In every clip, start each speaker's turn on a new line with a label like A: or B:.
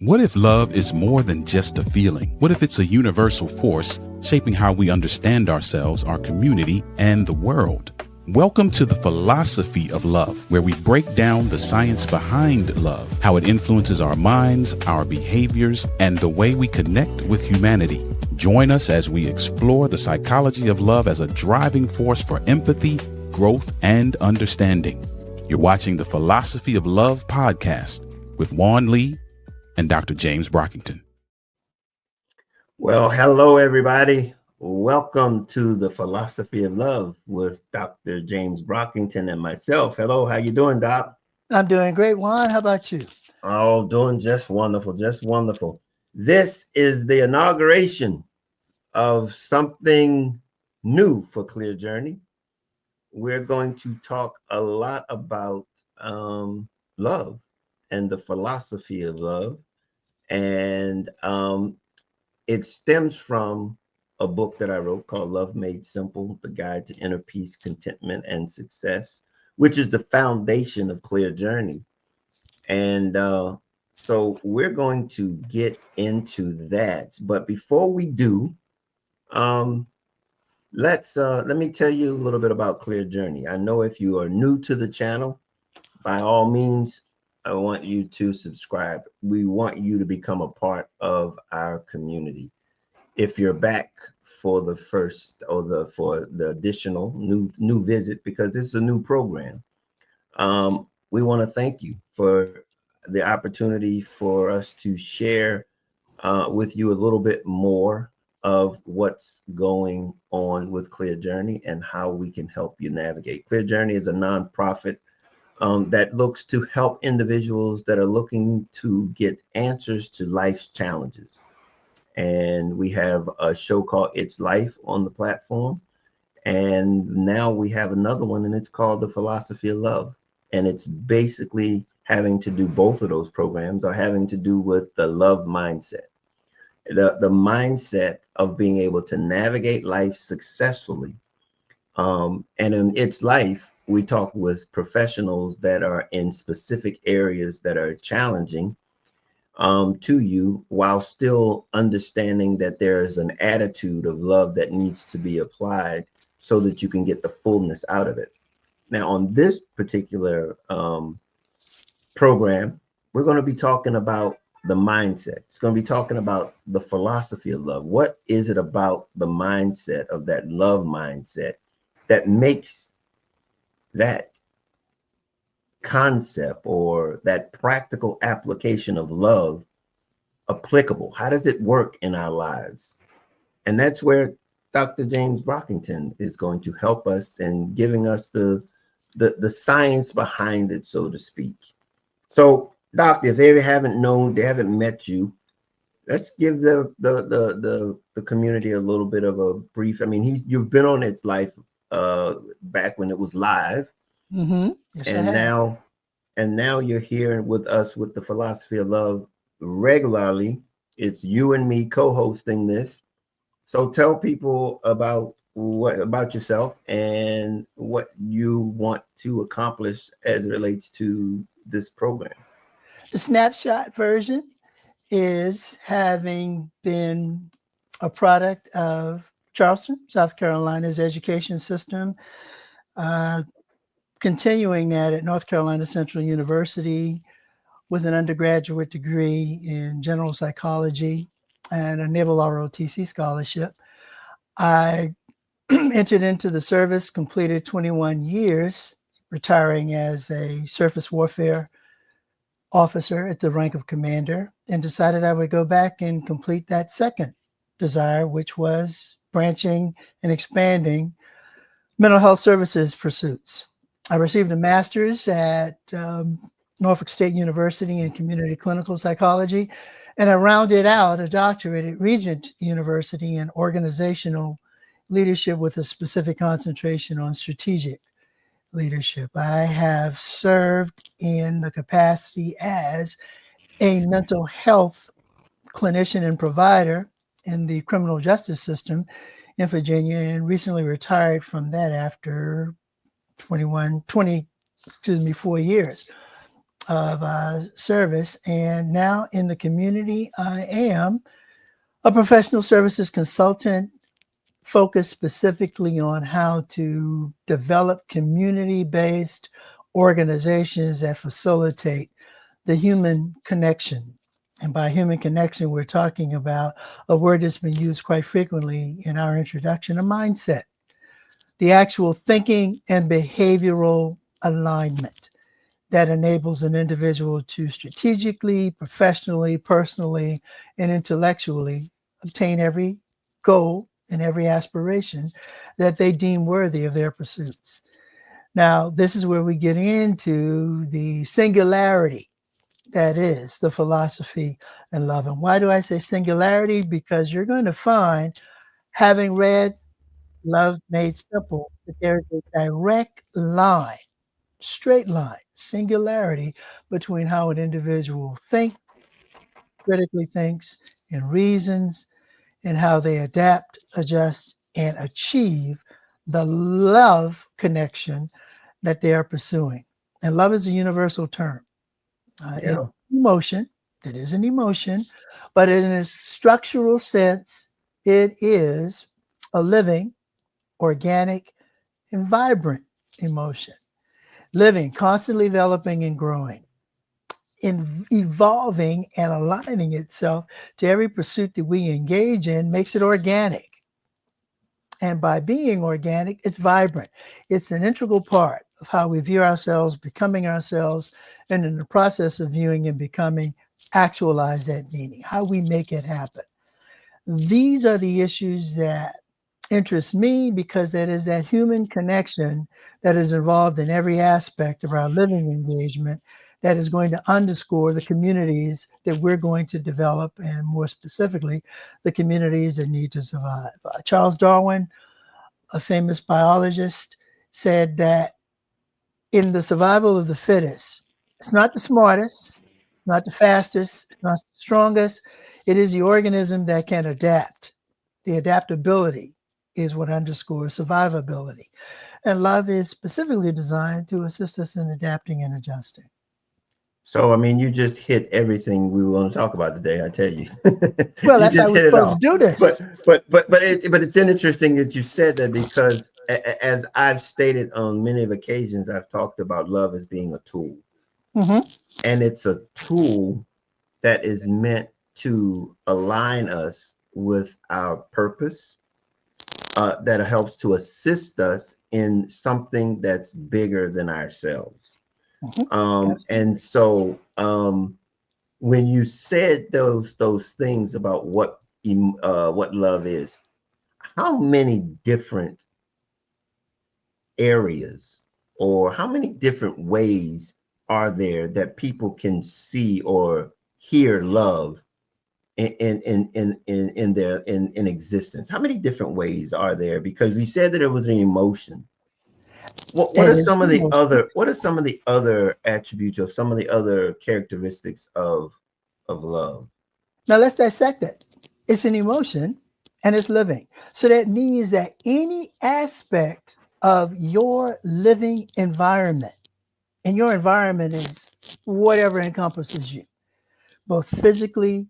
A: What if love is more than just a feeling? What if it's a universal force shaping how we understand ourselves, our community, and the world? Welcome to the Philosophy of Love, where we break down the science behind love, how it influences our minds, our behaviors, and the way we connect with humanity. Join us as we explore the psychology of love as a driving force for empathy, growth, and understanding. You're watching the Philosophy of Love podcast with Juan Lee and Dr. James Brockington.
B: Well, hello, everybody. Welcome to the Philosophy of Love with Dr. James Brockington and myself. Hello, how you doing, Doc?
C: I'm doing great, Juan. How about you?
B: Oh, doing just wonderful, just wonderful. This is the inauguration of something new for Clear Journey. We're going to talk a lot about love and the philosophy of love. And it stems from a book that I wrote called Love Made Simple, The Guide to Inner Peace, Contentment, and Success, which is the foundation of Clear Journey. And so we're going to get into that. But before we do, let me tell you a little bit about Clear Journey. I know if you are new to the channel, by all means, I want you to subscribe. We want you to become a part of our community. If you're back for the first or for the additional new visit, because this is a new program, we want to thank you for the opportunity for us to share with you a little bit more of what's going on with Clear Journey and how we can help you navigate. Clear Journey is a nonprofit that looks to help individuals that are looking to get answers to life's challenges. And we have a show called It's Life on the platform. And now we have another one, and it's called The Philosophy of Love. And it's basically having to do, both of those programs are having to do with the love mindset. The mindset of being able to navigate life successfully. And in It's Life, we talk with professionals that are in specific areas that are challenging to you, while still understanding that there is an attitude of love that needs to be applied so that you can get the fullness out of it. Now, on this particular program, we're going to be talking about the mindset. It's going to be talking about the philosophy of love. What is it about the mindset of that love mindset that makes that concept or that practical application of love applicable? How does it work in our lives? And that's where Dr. James Brockington is going to help us and giving us the science behind it, so to speak. So, Doc, if they haven't met you, let's give the community a little bit of a brief. I mean, you've been on It's Life back when it was live.
C: Mm-hmm. Yes,
B: And now you're here with us with the Philosophy of Love regularly. It's you and me co-hosting this. So tell people about yourself and what you want to accomplish as it relates to this program.
C: The snapshot version is having been a product of Charleston, South Carolina's education system, continuing that at North Carolina Central University with an undergraduate degree in general psychology and a Naval ROTC scholarship. I entered into the service, completed 21 years, retiring as a surface warfare officer at the rank of commander, and decided I would go back and complete that second desire, which was branching and expanding mental health services pursuits. I received a master's at Norfolk State University in community clinical psychology, and I rounded out a doctorate at Regent University in organizational leadership with a specific concentration on strategic leadership. I have served in the capacity as a mental health clinician and provider in the criminal justice system in Virginia, and recently retired from that after 4 years. of service. And now in the community, I am a professional services consultant focused specifically on how to develop community-based organizations that facilitate the human connection. And by human connection, we're talking about a word that's been used quite frequently in our introduction, a mindset, the actual thinking and behavioral alignment that enables an individual to strategically, professionally, personally, and intellectually obtain every goal and every aspiration that they deem worthy of their pursuits. Now, this is where we get into the singularity that is the philosophy and love. And why do I say singularity? Because you're going to find, having read Love Made Simple, that there's a direct line, straight line, singularity between how an individual thinks, critically thinks, and reasons, and how they adapt, adjust, and achieve the love connection that they are pursuing. And love is a universal term.
B: Yeah.
C: Emotion, it is an emotion, but in a structural sense, it is a living, organic, and vibrant emotion. Living, constantly developing and growing, in evolving and aligning itself to every pursuit that we engage in makes it organic. And by being organic, it's vibrant. It's an integral part of how we view ourselves, becoming ourselves, and in the process of viewing and becoming, actualize that meaning, how we make it happen. These are the issues that interest me because that is that human connection that is involved in every aspect of our living engagement that is going to underscore the communities that we're going to develop, and more specifically, the communities that need to survive. Charles Darwin, a famous biologist, said that in the survival of the fittest, it's not the smartest, not the fastest, not the strongest. It is the organism that can adapt. The adaptability is what underscores survivability. And love is specifically designed to assist us in adapting and adjusting.
B: So, I mean, you just hit everything we want to talk about today. I tell you,
C: Well,
B: you
C: that's how
B: just
C: we're
B: hit it
C: supposed to
B: all.
C: do
B: But
C: this.
B: it's interesting that you said that because as I've stated on many of occasions, I've talked about love as being a tool,
C: Mm-hmm.
B: and it's a tool that is meant to align us with our purpose, that helps to assist us in something that's bigger than ourselves.
C: Mm-hmm.
B: And so when you said those things about what love is, how many different areas or how many different ways are there that people can see or hear love in existence? How many different ways are there? Because we said that it was an emotion. What
C: It
B: are
C: is
B: some of the
C: emotion.
B: other attributes or some of the other characteristics of love?
C: Now let's dissect it. It's an emotion and it's living. So that means that any aspect of your living environment, and your environment is whatever encompasses you, both physically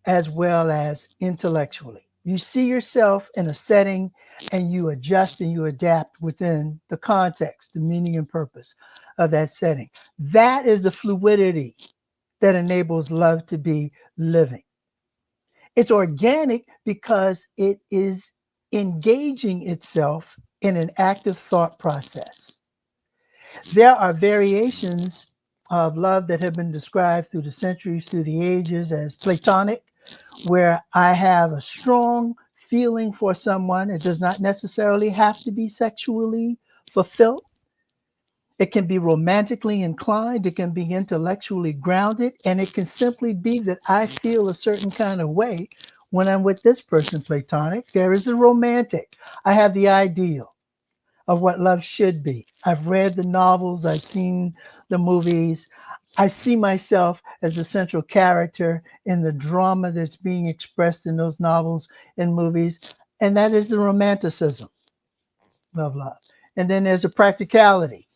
C: as well as intellectually. You see yourself in a setting and you adjust and you adapt within the context, the meaning and purpose of that setting. That is the fluidity that enables love to be living. It's organic because it is engaging itself in an active thought process. There are variations of love that have been described through the centuries, through the ages, as platonic, where I have a strong feeling for someone. It does not necessarily have to be sexually fulfilled. It can be romantically inclined, it can be intellectually grounded, and it can simply be that I feel a certain kind of way when I'm with this person, platonic. There is a romantic. I have the ideal of what love should be. I've read the novels, I've seen the movies. I see myself as the central character in the drama that's being expressed in those novels and movies, and that is the romanticism of love. And then there's the practicality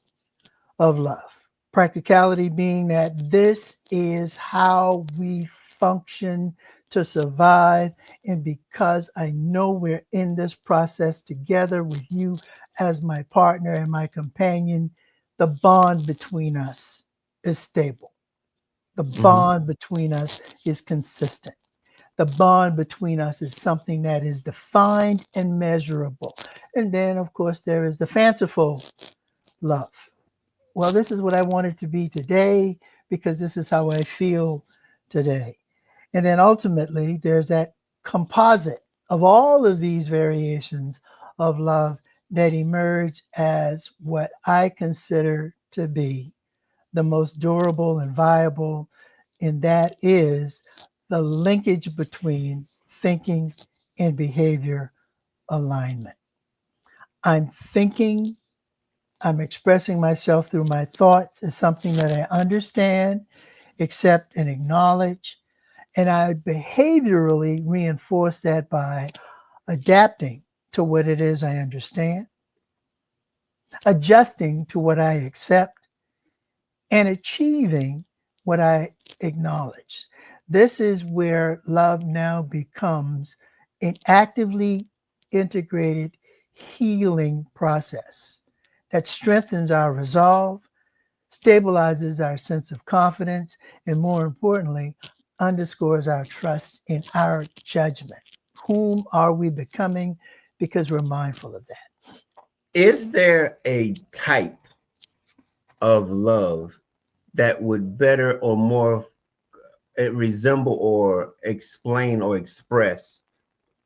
C: of love. Practicality being that this is how we function to survive. And because I know we're in this process together with you as my partner and my companion, the bond between us is stable. The bond between us is consistent. The bond between us is something that is defined and measurable. And then, of course, there is the fanciful love. Well, this is what I want it to be today because this is how I feel today. And then ultimately, there's that composite of all of these variations of love that emerge as what I consider to be the most durable and viable, and that is the linkage between thinking and behavior alignment. I'm thinking, I'm expressing myself through my thoughts as something that I understand, accept, and acknowledge. And I behaviorally reinforce that by adapting to what it is I understand, adjusting to what I accept, and achieving what I acknowledge. This is where love now becomes an actively integrated healing process that strengthens our resolve, stabilizes our sense of confidence, and more importantly, underscores our trust in our judgment. Whom are we becoming? Because we're mindful of that.
B: Is there a type of love that would better or more resemble or explain or express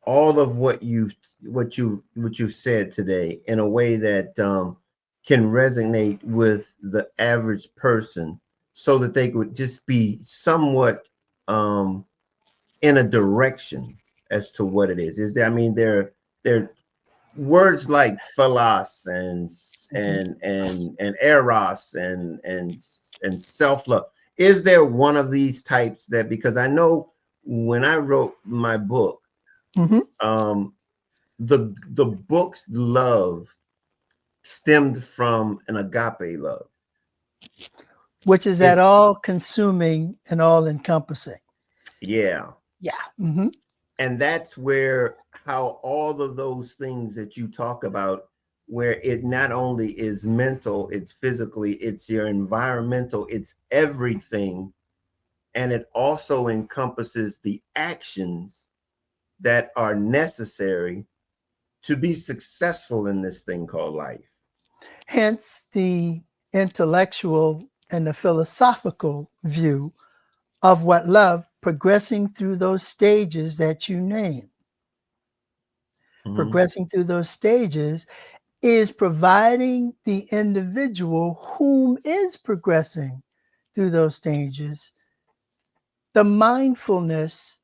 B: all of what you said today in a way that can resonate with the average person, so that they would just be somewhat in a direction as to what it is? Is there? I mean, there words like philos and eros and self-love. Is there one of these types that, because I know when I wrote my book,
C: Mm-hmm.
B: the book's love stemmed from an agape love.
C: Which is that
B: It's
C: all consuming and all encompassing.
B: Yeah.
C: Yeah. Mm-hmm.
B: And that's where how all of those things that you talk about, where it not only is mental, it's physically, it's your environmental, it's everything. And it also encompasses the actions that are necessary to be successful in this thing called life.
C: Hence the intellectual and the philosophical view of what love progressing through those stages that you name.
B: Mhm.
C: Progressing through those stages is providing the individual whom is progressing through those stages the mindfulness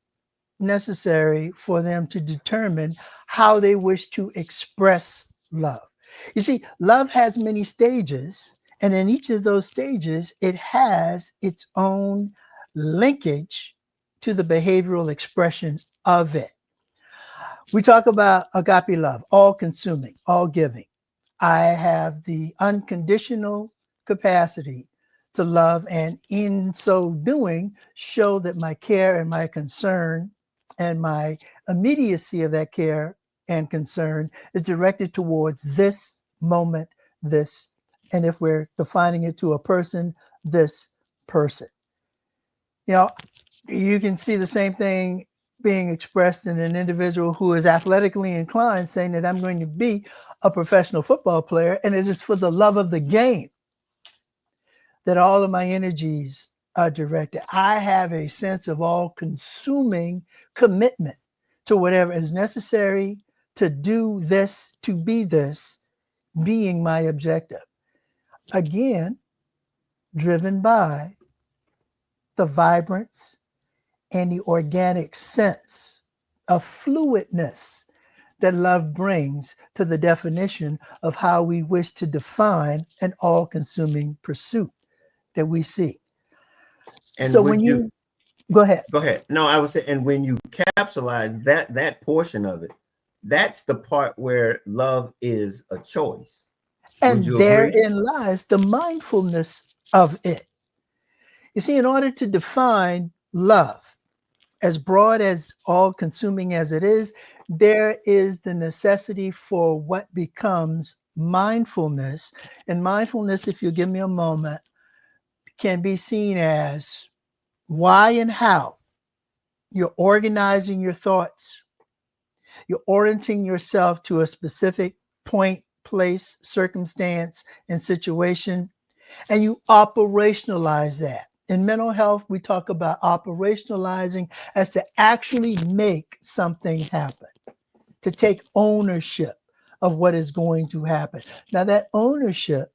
C: necessary for them to determine how they wish to express love. You see, love has many stages, and in each of those stages, it has its own linkage to the behavioral expression of it. We talk about agape love, all consuming, all giving. I have the unconditional capacity to love, and in so doing, show that my care and my concern and my immediacy of that care and concern is directed towards this moment, this, and if we're defining it to a person, this person. You know, you can see the same thing being expressed in an individual who is athletically inclined, saying that I'm going to be a professional football player, and it is for the love of the game that all of my energies are directed. I have a sense of all consuming commitment to whatever is necessary to do this, to be this, being my objective. Again, driven by the vibrance and the organic sense of fluidness that love brings to the definition of how we wish to define an all consuming pursuit that we see.
B: And
C: So when
B: would you
C: you go ahead,
B: go ahead? No, I was saying, and when you capsulize that portion of it, that's the part where love is a choice. Would
C: and
B: you agree?
C: therein lies the mindfulness of it. You see, in order to define love, as broad as all consuming as it is, there is the necessity for what becomes mindfulness. And mindfulness, if you give me a moment, can be seen as why and how you're organizing your thoughts. You're orienting yourself to a specific point, place, circumstance, and situation, and you operationalize that. In mental health, we talk about operationalizing as to actually make something happen, to take ownership of what is going to happen. Now, that ownership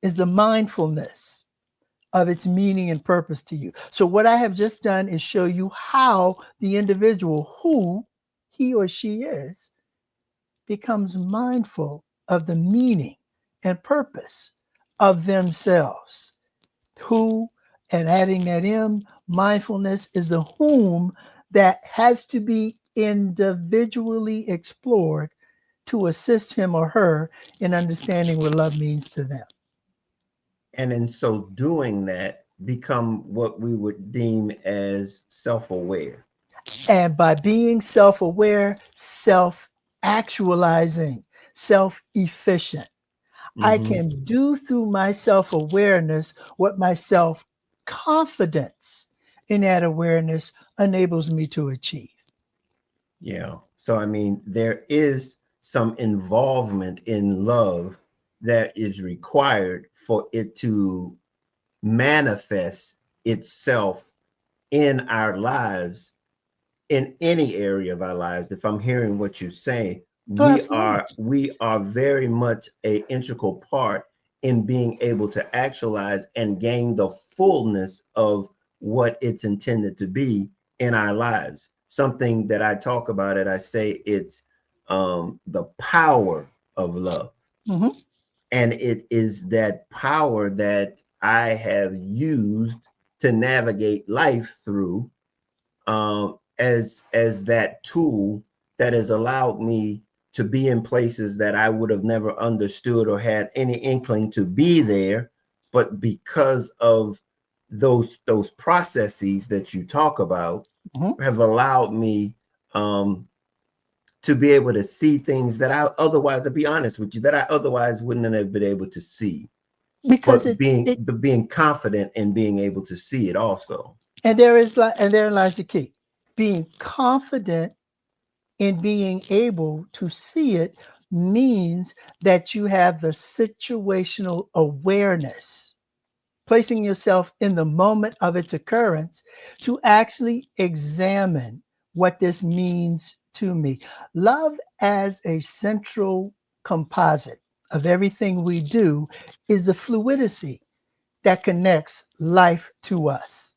C: is the mindfulness of its meaning and purpose to you. So, what I have just done is show you how the individual, who he or she is, becomes mindful of the meaning and purpose of themselves. Who, and adding that in, mindfulness is the whom that has to be individually explored to assist him or her in understanding what love means to them.
B: And in so doing that, become what we would deem as self-aware.
C: And by being self aware, self actualizing, self efficient, I
B: Mm-hmm.
C: can do through my self awareness what my self confidence in that awareness enables me to achieve.
B: Yeah. So, I mean, there is some involvement in love that is required for it to manifest itself in our lives, in any area of our lives. If I'm hearing what you say,
C: Oh,
B: we
C: absolutely.
B: are we are very much a integral part in being able to actualize and gain the fullness of what it's intended to be in our lives. Something that I talk about it, I say it's the power of love.
C: Mhm.
B: And it is that power that I have used to navigate life through, as that tool that has allowed me to be in places that I would have never understood or had any inkling to be there, but because of those processes that you talk about,
C: Mhm.
B: have allowed me um, to be able to see things that I otherwise, to be honest with you, that I otherwise wouldn't have been able to see.
C: Because
B: But being confident in being able to see it also.
C: and there is and there lies the key. Being confident in being able to see it means that you have the situational awareness, placing yourself in the moment of its occurrence to actually examine what this means to me. Love as a central composite of everything we do is the fluidity that connects life to us.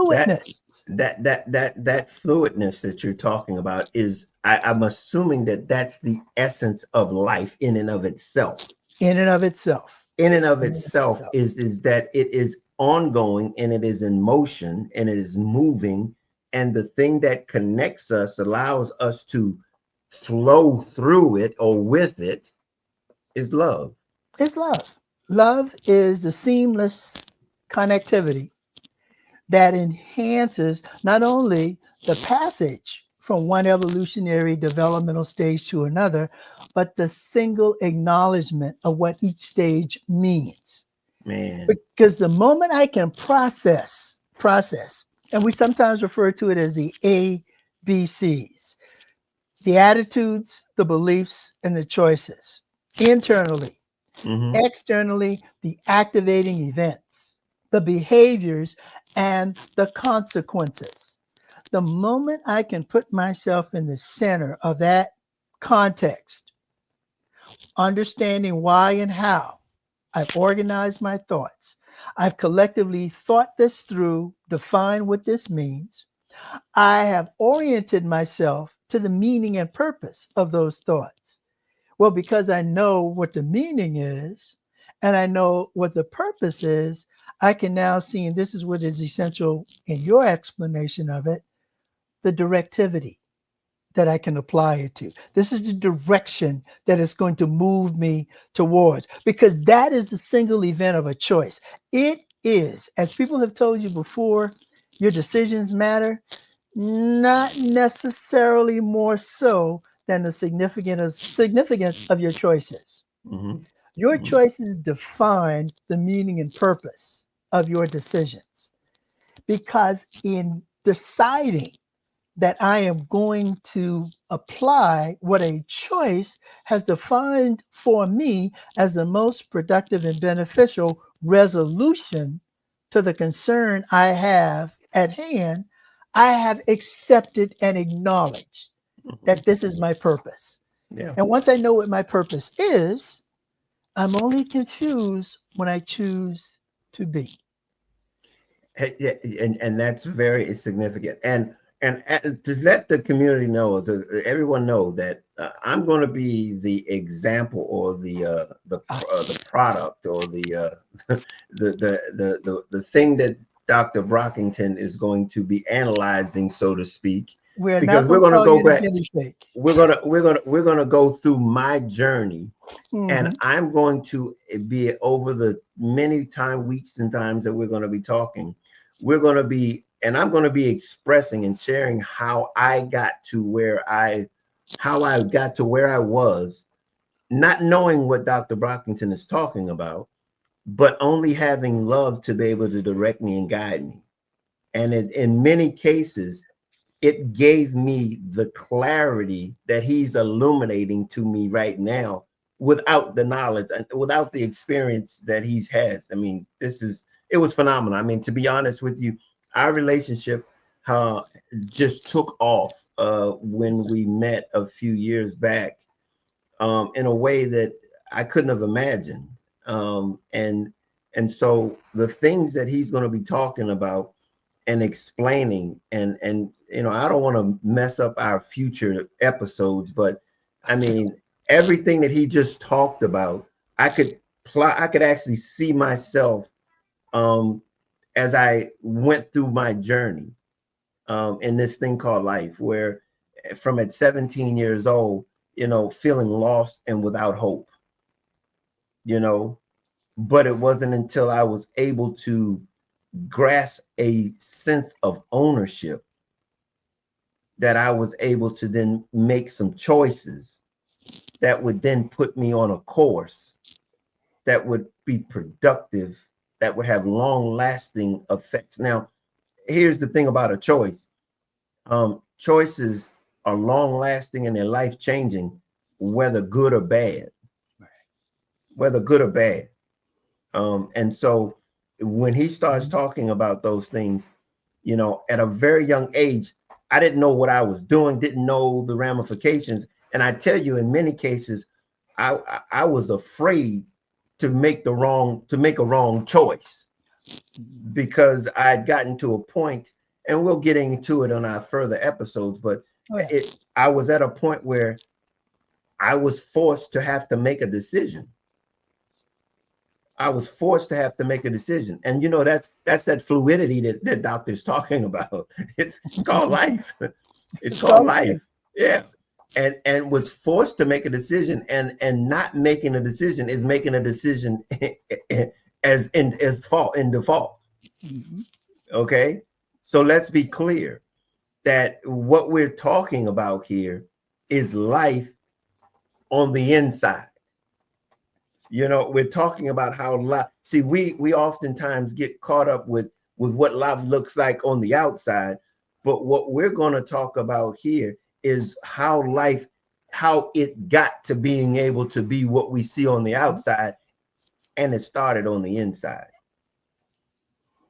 B: That
C: Fluidness
B: that fluidness that you're talking about is, I'm assuming that that's the essence of life in and of itself.
C: in and of itself.
B: In and of
C: In and of
B: itself
C: itself.
B: is that it is ongoing and it is in motion and it is moving, and the thing that connects us, allows us to flow through it or with it, is love.
C: It's love. Love is the seamless connectivity that enhances not only the passage from one evolutionary developmental stage to another, but the single acknowledgement of what each stage means.
B: Man.
C: Because the moment I can process, and we sometimes refer to it as the ABCs, the attitudes, the beliefs, and the choices, internally,
B: Mm-hmm.
C: externally, the activating events, the behaviors, and the consequences. The moment I can put myself in the center of that context, understanding why and how, I've organized my thoughts. I've collectively thought this through, defined what this means. I have oriented myself to the meaning and purpose of those thoughts. Well, because I know what the meaning is and I know what the purpose is, I can now see, and this is what is essential in your explanation of it, the directivity that I can apply it to. This is the direction that it's going to move me towards, because that is the single event of a choice. It is, as people have told you before, your decisions matter, not necessarily more so than the significance of your choices.
B: Mm-hmm.
C: Your
B: Mm-hmm.
C: choices define the meaning and purpose of your decisions, because in deciding that I am going to apply what a choice has defined for me as the most productive and beneficial resolution to the concern I have at hand, I have accepted and acknowledged
B: Mm-hmm.
C: that this is my purpose.
B: Yeah.
C: And once I know what my purpose is, I'm only confused when I choose to be.
B: Yeah, and that's very significant. And to let the community know, to everyone know that I'm going to be the example or the product or the thing that Dr. Brockington is going to be analyzing, so to speak,
C: We're
B: because
C: not
B: we're
C: going to
B: going to
C: call
B: go
C: you the
B: back.
C: guinea pig.
B: We're gonna go through my journey, and
C: Mhm.
B: I'm going to be over the many weeks and times that we're going to be talking. And I'm going to be expressing and sharing how I got to how I got to where I was, not knowing what Dr. Brockington is talking about, but only having love to be able to direct me and guide me. And in many cases, it gave me the clarity that he's illuminating to me right now without the knowledge and without the experience that he's has. I mean, it was phenomenal. I mean, to be honest with you, our relationship just took off when we met a few years back, in a way that I couldn't have imagined. And so the things that he's going to be talking about and explaining, and I don't want to mess up our future episodes, but I mean, everything that he just talked about, I could actually see myself, um as I went through my journey, in this thing called life, where from at 17 years old, feeling lost and without hope, you know but it wasn't until I was able to grasp a sense of ownership that I was able to then make some choices that would then put me on a course that would be productive, that would have long lasting effects. Now, here's the thing about a choice. Choices are long lasting and they're life changing, whether good or bad, whether good or bad. And so when he starts talking about those things, at a very young age, I didn't know what I was doing, didn't know the ramifications. And I tell you, in many cases, I was afraid to make a wrong choice, because I had gotten to a point, and we'll get into it on our further episodes, but
C: Oh, yeah.
B: I was at a point where I was forced to have to make a decision. I was forced to have to make a decision. And that's that fluidity that doctor's talking about. It's called life. It's
C: It's
B: called
C: called
B: life.
C: life.
B: Yeah. And was forced to make a decision, and not making a decision is making a decision as in default.
C: Mhm.
B: Okay. So let's be clear that what we're talking about here is life on the inside. We're talking about how life. See, we oftentimes get caught up with what life looks like on the outside, but what we're going to talk about here is how it got to being able to be what we see on the outside, and it started on the inside.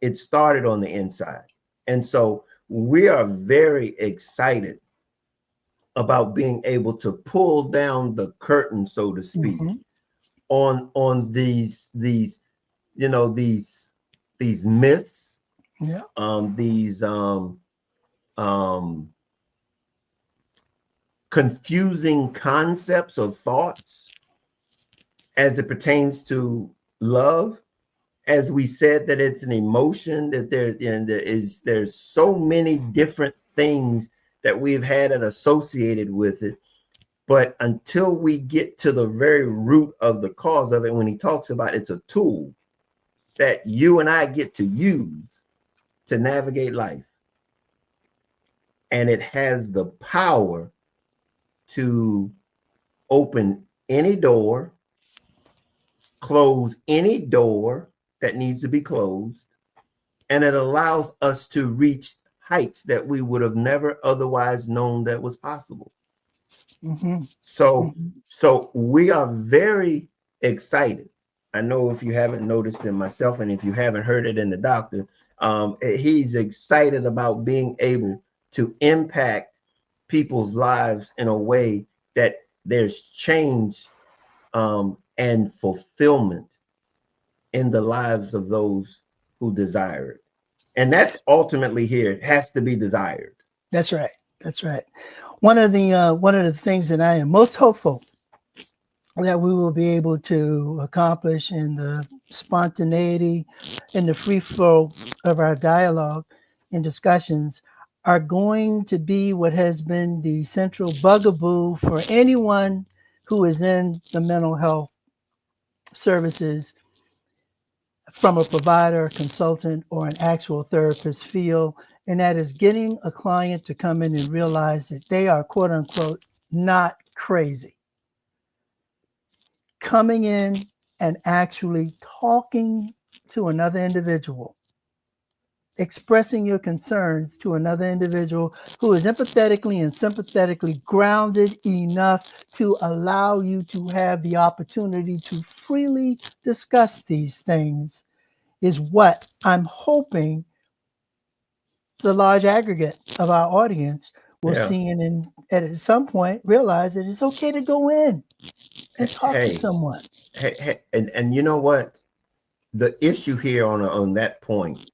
B: It started on the inside, and so we are very excited about being able to pull down the curtain, so to speak,
C: Mhm.
B: on these myths,
C: Yeah.
B: these confusing concepts or thoughts as it pertains to love. As we said, that it's an emotion, that there's so many different things that we've had it associated with it. But until we get to the very root of the cause of it, when he talks about it's a tool that you and I get to use to navigate life. And it has the power to open any door, close any door that needs to be closed, and it allows us to reach heights that we would have never otherwise known that was possible.
C: Mm-hmm.
B: So we are very excited. I know if you haven't noticed in myself, and if you haven't heard it in the doctor, he's excited about being able to impact people's lives in a way that there's change and fulfillment in the lives of those who desire it. And that's ultimately here. It has to be desired.
C: That's right. That's right. One of the things that I am most hopeful that we will be able to accomplish in the spontaneity and the free flow of our dialogue and discussions are going to be what has been the central bugaboo for anyone who is in the mental health services from a provider, consultant, or an actual therapist field, and that is getting a client to come in and realize that they are, quote unquote, not crazy. Coming in and actually talking to another individual, expressing your concerns to another individual who is empathetically and sympathetically grounded enough to allow you to have the opportunity to freely discuss these things is what I'm hoping the large aggregate of our audience will see and at some point realize that it's okay to go in and talk to someone.
B: And you know what? The issue here on that point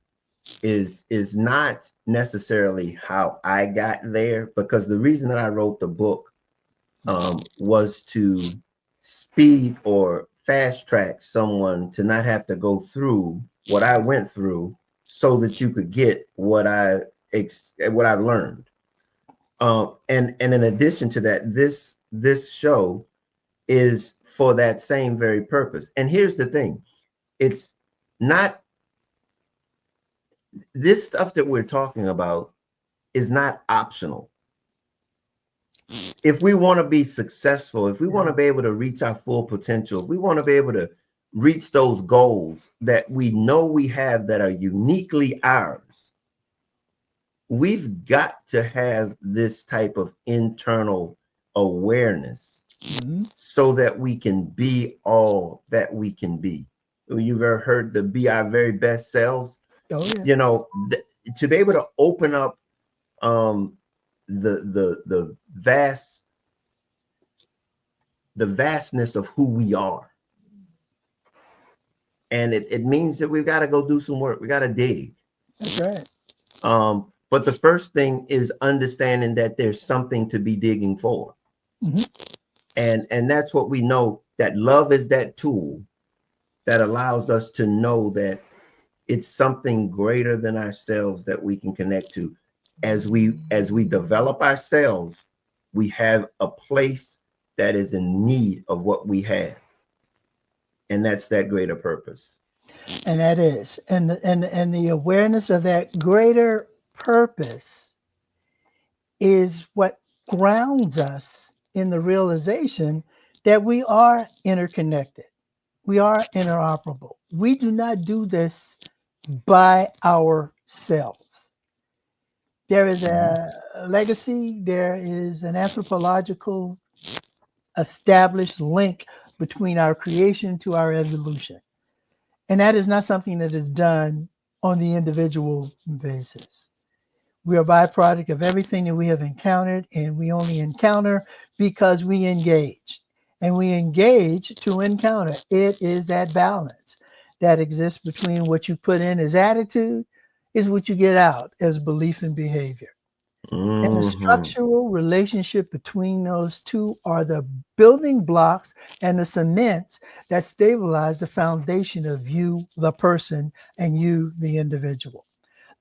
B: is not necessarily how I got there, because the reason that I wrote the book was to speed or fast track someone to not have to go through what I went through, so that you could get what I learned. And in addition to that, this show is for that same very purpose. And here's the thing: it's not, this stuff that we're talking about is not optional. If we want to be successful, if we want to be able to reach our full potential, if we want to be able to reach those goals that we know we have that are uniquely ours, we've got to have this type of internal awareness so that we can be all that we can be. You've ever heard the be our very best selves?
C: Oh, yeah.
B: You know, to be able to open up the vastness of who we are. And it means that we've got to go do some work. We got to dig.
C: That's right.
B: But the first thing is understanding that there's something to be digging for.
C: Mm-hmm.
B: And that's what we know, that love is that tool that allows us to know that it's something greater than ourselves that we can connect to. As we develop ourselves, we have a place that is in need of what we have. And that's that greater purpose.
C: And that is, and the awareness of that greater purpose is what grounds us in the realization that we are interconnected. We are interoperable. We do not do this by ourselves. There is a legacy, there is an anthropological established link between our creation to our evolution. And that is not something that is done on the individual basis. We are a byproduct of everything that we have encountered, and we only encounter because we engage. And we engage to encounter. It is that balance that exists between what you put in as attitude is what you get out as belief and behavior. And the structural relationship between those two are the building blocks and the cements that stabilize the foundation of you, the person, and you, the individual.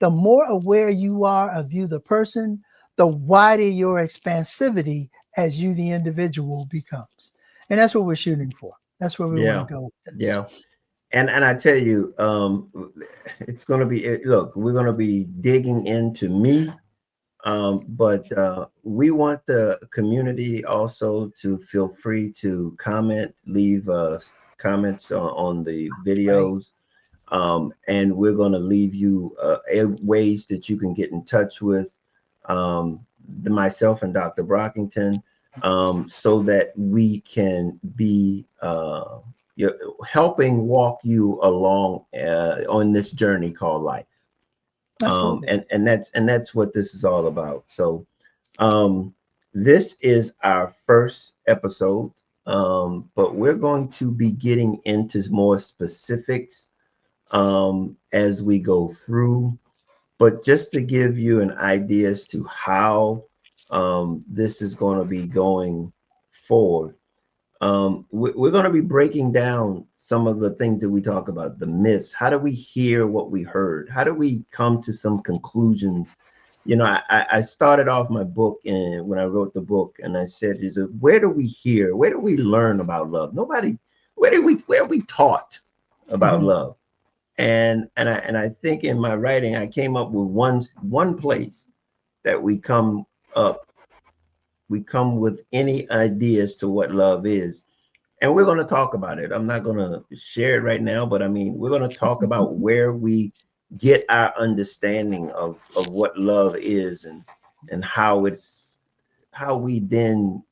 C: The more aware you are of you, the person, the wider your expansivity as you, the individual, becomes. And that's what we're shooting for. That's where we want
B: Yeah.
C: to go with this.
B: Yeah. And I tell you, it's going to be, look, we're going to be digging into me, but we want the community also to feel free to comment, leave comments on the
C: Right.
B: videos. And we're going to leave you ways that you can get in touch with myself and Dr. Brockington, so that we can be helping walk you along on this journey called life.
C: Absolutely.
B: And that's what this is all about. So this is our first episode, but we're going to be getting into more specifics as we go through. But just to give you an idea as to how this is going to be going forward, we're going to be breaking down some of the things that we talk about, the myths. How do we hear what we heard? How do we come to some conclusions? You know, I started off my book, and when I wrote the book, and I said, "Is it where do we hear? Where do we learn about love? Nobody. Where are we taught about
C: Mhm.
B: love?" And I think in my writing I came up with one place that up we come with any ideas to what love is, and we're going to talk about it. I'm not going to share it right now, but I mean, we're going to talk about where we get our understanding of what love is, and how we then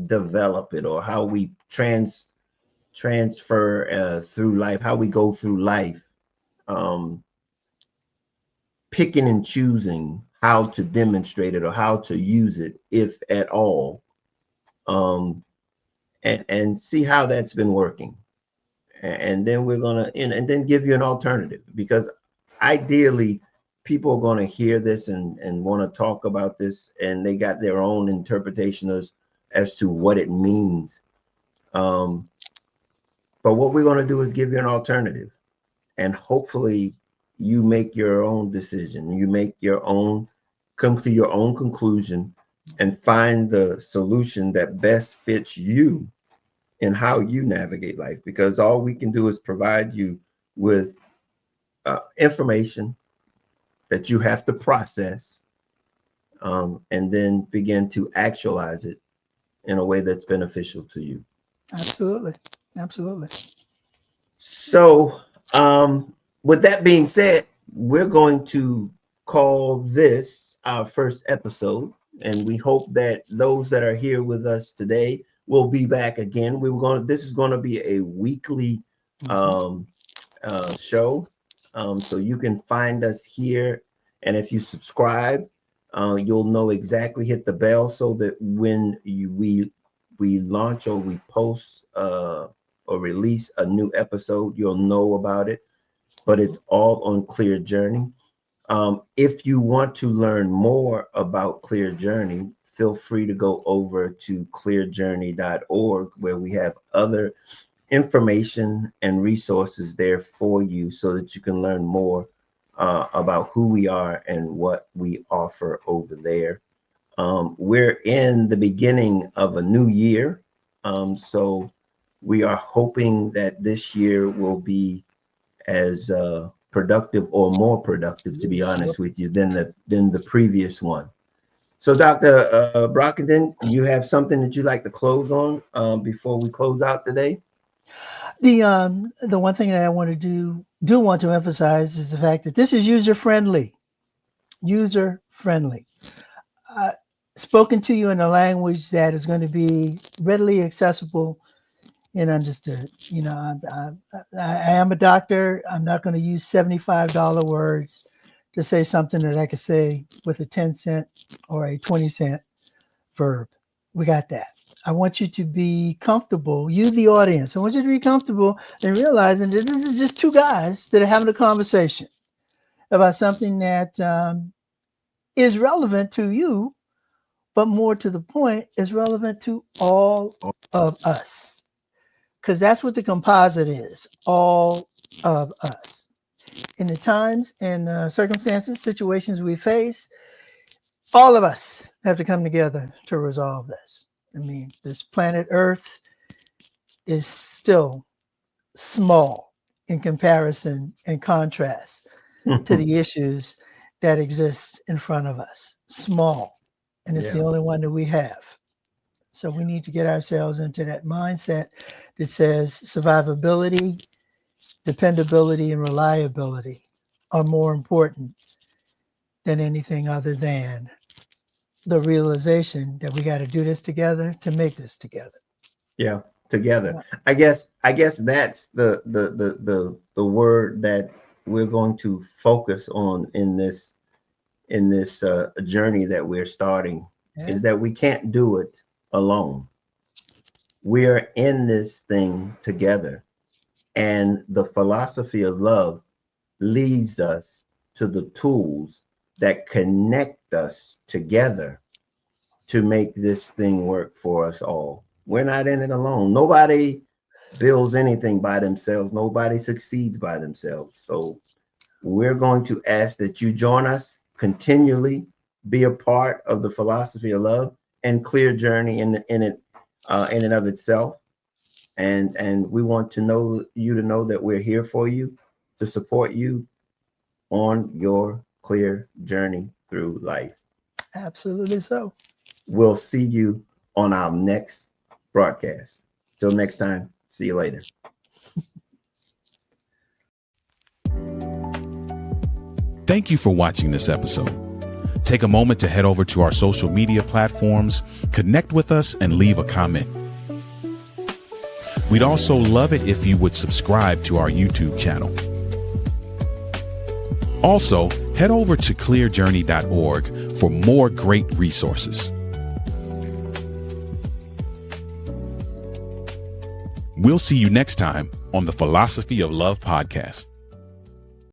B: develop it, or how we transfer through life, how we go through life, um, picking and choosing how to demonstrate it or how to use it, if at all, um, and see how that's been working. And then we're gonna and then give you an alternative, because ideally people are going to hear this and want to talk about this, and they got their own interpretation as to what it means. Um, but what we're going to do is give you an alternative, and hopefully you make your own decision. You make your own, come to your own conclusion, and find the solution that best fits you in how you navigate life, because all we can do is provide you with information that you have to process, and then begin to actualize it in a way that's beneficial to you.
C: Absolutely. Absolutely.
B: So, with that being said, we're going to call this our first episode, and we hope that those that are here with us today will be back again. This is going to be a weekly
C: Mhm.
B: um, show, so you can find us here, and if you subscribe, you'll know exactly. Hit the bell so that when we launch or we post or release a new episode, you'll know about it. But it's all on Clear Journey. If you want to learn more about Clear Journey, feel free to go over to clearjourney.org, where we have other information and resources there for you, so that you can learn more about who we are and what we offer over there. We're in the beginning of a new year, so we are hoping that this year will be as productive or more productive, to be honest with you, than the previous one. So, Dr. Brockenden, you have something that you'd like to close on before we close out today?
C: The one thing that I want to do want to emphasize is the fact that this is user friendly. User friendly. Uh, Spoken to you in a language that is going to be readily accessible and understood. You know, I am a doctor. I'm not going to use $75 words to say something that I could say with a 10-cent or a 20-cent verb. We got that. I want you to be comfortable, you, the audience. I want you to be comfortable and realizing that this is just two guys that are having a conversation about something that is relevant to you, but more to the point, is relevant to all of us. Because that's what the composite is, all of us. In the times and circumstances, situations we face, all of us have to come together to resolve this. I mean, this planet Earth is still small in comparison and contrast to the issues that exist in front of us. Small. And it's the only one that we have. So we need to get ourselves into that mindset that says survivability, dependability, and reliability are more important than anything other than the realization that we got to do this together to make this together.
B: Yeah, together. I guess that's the word that we're going to focus on in this journey that we're starting, is that we can't do it alone. We are in this thing together, and the philosophy of love leads us to the tools that connect us together to make this thing work for us all. We're not in it alone. Nobody builds anything by themselves. Nobody succeeds by themselves. So we're going to ask that you join us continually, be a part of the philosophy of love and clear journey in and of itself. And we want to know that we're here for you, to support you on your clear journey through life.
C: Absolutely so.
B: We'll see you on our next broadcast. Till next time, see you later.
A: Thank you for watching this episode. Take a moment to head over to our social media platforms, connect with us, and leave a comment. We'd also love it if you would subscribe to our YouTube channel. Also, head over to clearjourney.org for more great resources. We'll see you next time on the Philosophy of Love podcast.